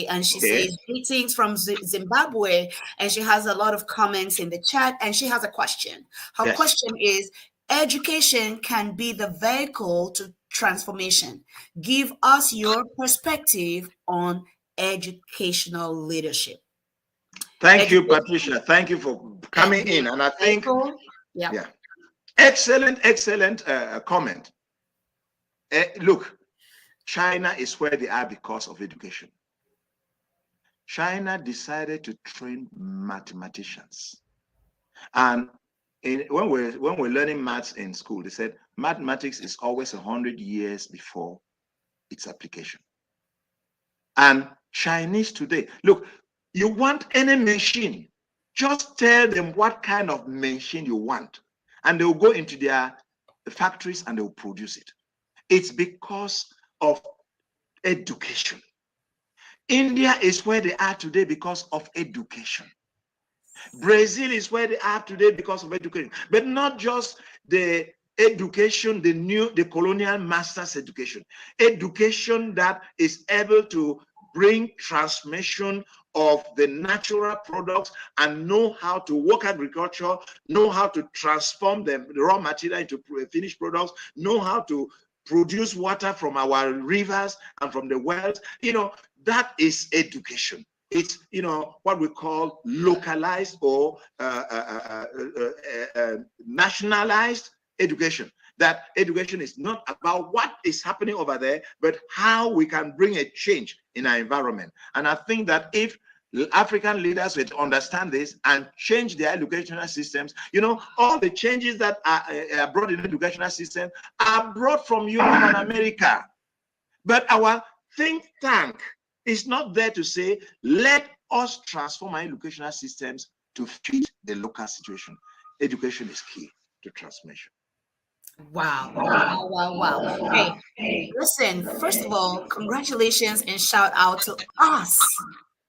and she says greetings from Zimbabwe, and she has a lot of comments in the chat, and she has a question. Her question is, education can be the vehicle to transformation. Give us your perspective on educational leadership. Thank you, Patricia. Thank you for coming in. And I think, excellent comment. Look, China is where they are because of education. China decided to train mathematicians. And when we're learning maths in school, they said mathematics is always 100 years before its application. And Chinese today, look, you want any machine, just tell them what kind of machine you want, and they'll go into their factories and they'll produce it. It's because of education. India is where they are today because of education. Brazil is where they are today because of education, but not just the education, the colonial master's education that is able to bring transformation of the natural products and know how to work agriculture, know how to transform the raw material into finished products, know how to produce water from our rivers and from the wells. That is education. It's, what we call localized or nationalized education. That education is not about what is happening over there, but how we can bring a change in our environment. And I think that if African leaders would understand this and change their educational systems, all the changes that are brought in the educational system are brought from Europe and America. But our think tank is not there to say, let us transform our educational systems to fit the local situation. Education is key to transformation. Wow. Hey, listen, first of all, congratulations and shout out to us,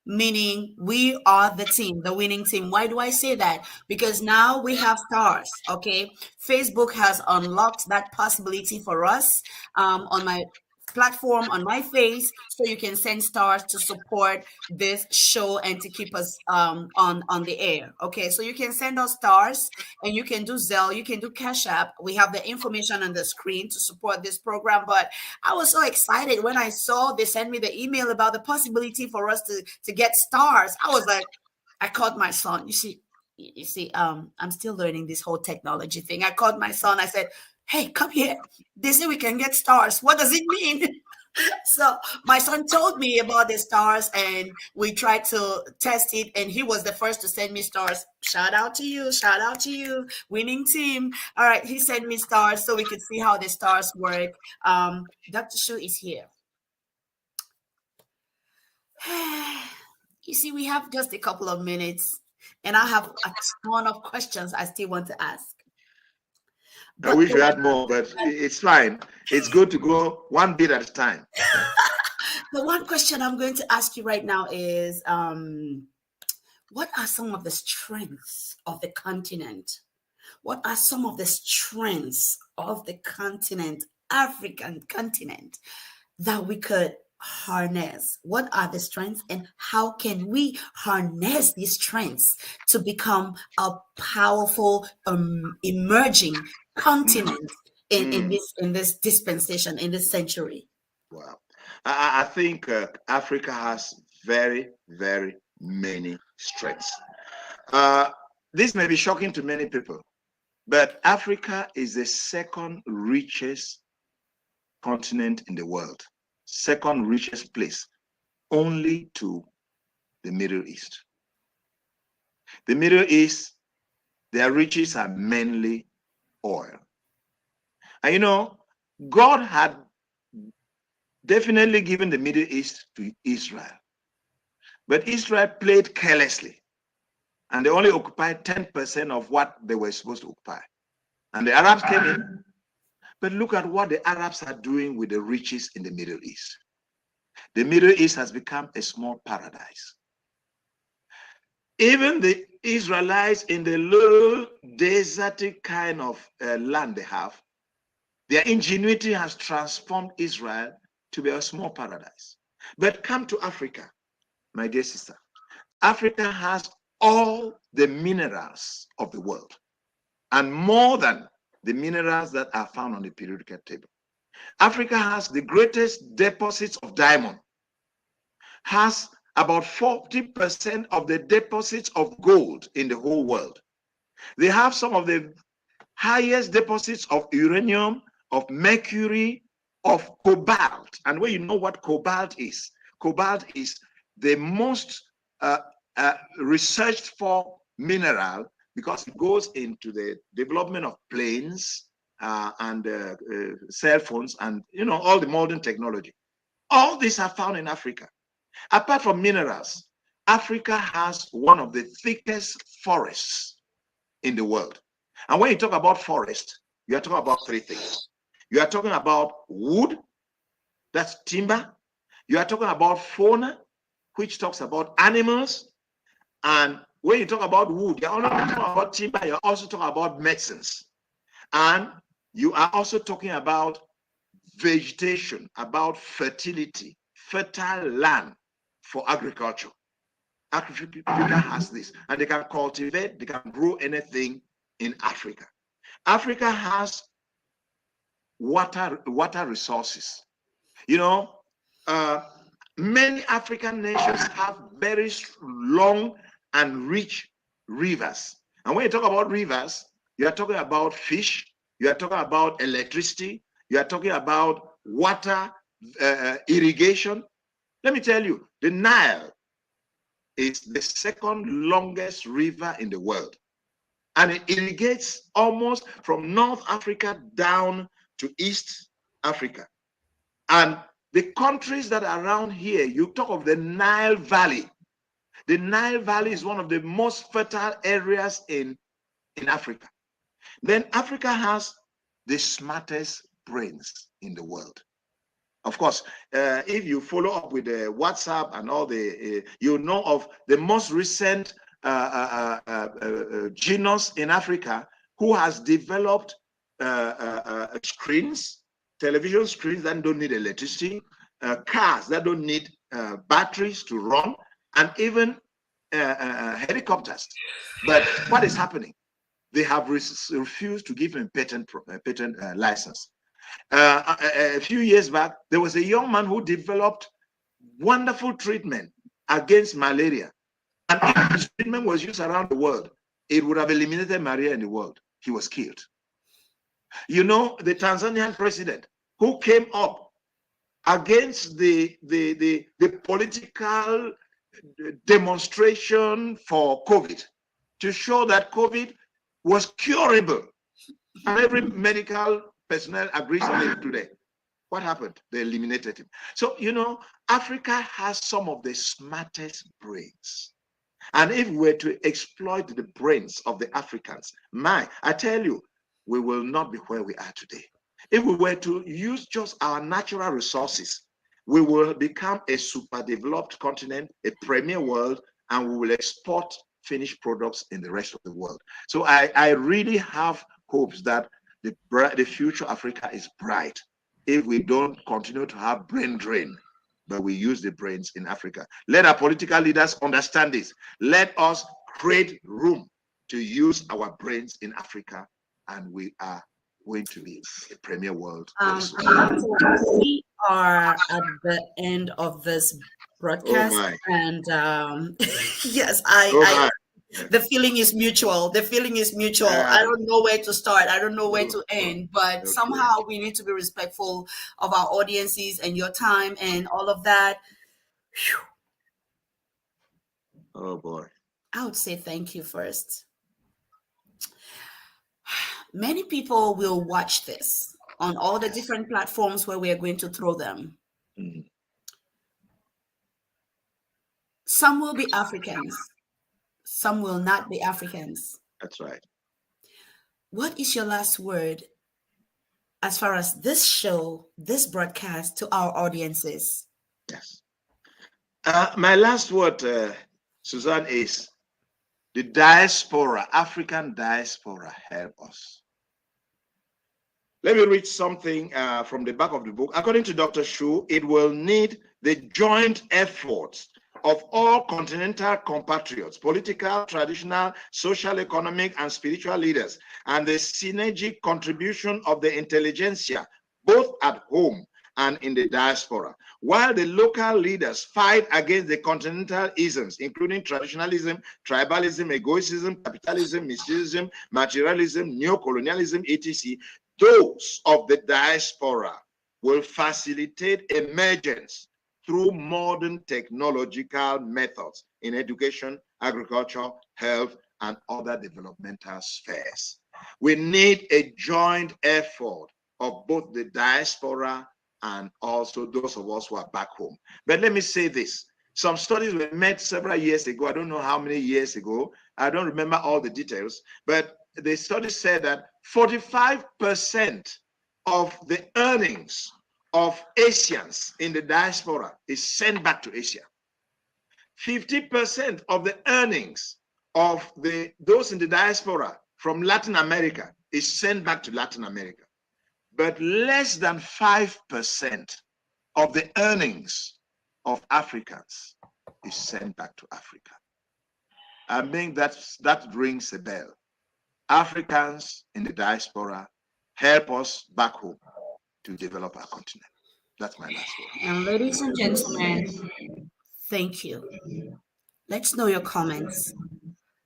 meaning we are the team, the winning team. Why do I say that? Because now we have stars, okay? Facebook has unlocked that possibility for us. On my platform on my face, so you can send stars to support this show and to keep us on the air. Okay, so you can send us stars, and you can do Zelle, you can do Cash App. We have the information on the screen to support this program. But I was so excited when I saw they sent me the email about the possibility for us to get stars. I was like, I called my son. You see, I'm still learning this whole technology thing. I called my son. I said, hey, come here. They say we can get stars. What does it mean? So my son told me about the stars, and we tried to test it, and he was the first to send me stars. Shout out to you. Shout out to you. Winning team. All right. He sent me stars so we could see how the stars work. Dr. Shu is here. You see, we have just a couple of minutes, and I have a ton of questions I still want to ask. I wish we had more, but it's fine. It's good to go one bit at a time. The one question I'm going to ask you right now is, what are some of the strengths of the continent? What are some of the strengths of the continent, African continent, that we could harness? What are the strengths, and how can we harness these strengths to become a powerful emerging continent in this dispensation, in this century? Wow. I think Africa has very, very many strengths. This may be shocking to many people, but Africa is the second richest continent in the world. Second richest place, only to the Middle East. The Middle East, their riches are mainly oil. And you know, God had definitely given the Middle East to Israel, but Israel played carelessly, and they only occupied 10% of what they were supposed to occupy. And the Arabs came in. But look at what the Arabs are doing with the riches in the Middle East. The Middle East has become a small paradise. Even the Israelites in the little desertic kind of land they have, their ingenuity has transformed Israel to be a small paradise. But come to Africa, my dear sister. Africa has all the minerals of the world, and more than the minerals that are found on the periodic table. Africa has the greatest deposits of diamond, has about 40% of the deposits of gold in the whole world. They have some of the highest deposits of uranium, of mercury, of cobalt. And when you know what cobalt is the most researched for mineral, because it goes into the development of planes and cell phones and, you know, all the modern technology. All these are found in Africa. Apart from minerals, Africa has one of the thickest forests in the world. And when you talk about forest, you are talking about three things. You are talking about wood, that's timber. You are talking about fauna, which talks about animals. And when you talk about wood, you're not talking about timber, you're also talking about medicines. And you are also talking about vegetation, about fertility, fertile land for agriculture. Africa has this, and they can cultivate, they can grow anything in Africa. Africa has water resources. You know, many African nations have very long and rich rivers. And when you talk about rivers, you are talking about fish, you are talking about electricity, you are talking about water, irrigation. Let me tell you, the Nile is the second longest river in the world. And it irrigates almost from North Africa down to East Africa. And the countries that are around here, you talk of the Nile Valley. The Nile Valley is one of the most fertile areas in Africa. Then Africa has the smartest brains in the world. Of course, if you follow up with the WhatsApp and all the, you know of the most recent genius in Africa who has developed screens, television screens that don't need electricity, cars that don't need batteries to run, and even helicopters. But what is happening? They have refused to give him patent license. A few years back, there was a young man who developed wonderful treatment against malaria. And if this treatment was used around the world, it would have eliminated malaria in the world. He was killed. You know, the Tanzanian president who came up against the political demonstration for COVID to show that COVID was curable. And every medical personnel agrees on it today. What happened? They eliminated him. So, you know, Africa has some of the smartest brains. And if we're to exploit the brains of the Africans, I tell you, we will not be where we are today. If we were to use just our natural resources, we will become a super developed continent, a premier world, and we will export finished products in the rest of the world. So I really have hopes that the future Africa is bright if we don't continue to have brain drain, but we use the brains in Africa. Let our political leaders understand this. Let us create room to use our brains in Africa, and we are going to be a premier world. We are at the end of this broadcast, and yes, the feeling is mutual. The feeling is mutual. I don't know where to start. I don't know where to end, but somehow we need to be respectful of our audiences and your time and all of that. Whew. Oh boy. I would say thank you first. Many people will watch this on all the different platforms where we are going to throw them. Mm-hmm. Some will be Africans. Some will not be Africans. That's right. What is your last word as far as this show, this broadcast to our audiences? Yes. My last word, Suzanne, is the diaspora, African diaspora, help us. Let me read something from the back of the book. According to Dr. Shu, it will need the joint efforts of all continental compatriots, political, traditional, social, economic, and spiritual leaders, and the synergic contribution of the intelligentsia, both at home and in the diaspora, while the local leaders fight against the continental isms, including traditionalism, tribalism, egoism, capitalism, mysticism, materialism, neocolonialism, etc. Those of the diaspora will facilitate emergence through modern technological methods in education, agriculture, health, and other developmental spheres. We need a joint effort of both the diaspora and also those of us who are back home. But let me say this. Some studies were made several years ago. I don't know how many years ago. I don't remember all the details. But the study said that 45% of the earnings of Asians in the diaspora is sent back to Asia. 50% of the earnings of those in the diaspora from Latin America is sent back to Latin America. But less than 5% of the earnings of Africans is sent back to Africa. I mean, that rings a bell. Africans in the diaspora help us back home to develop our continent. That's my last word. And ladies and gentlemen, thank you. Let's know your comments,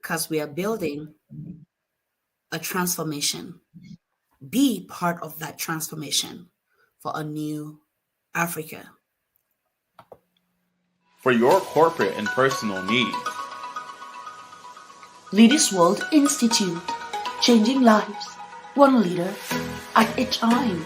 because we are building a transformation. Be part of that transformation for a new Africa. For your corporate and personal needs. Leaders World Institute, changing lives, one leader at a time.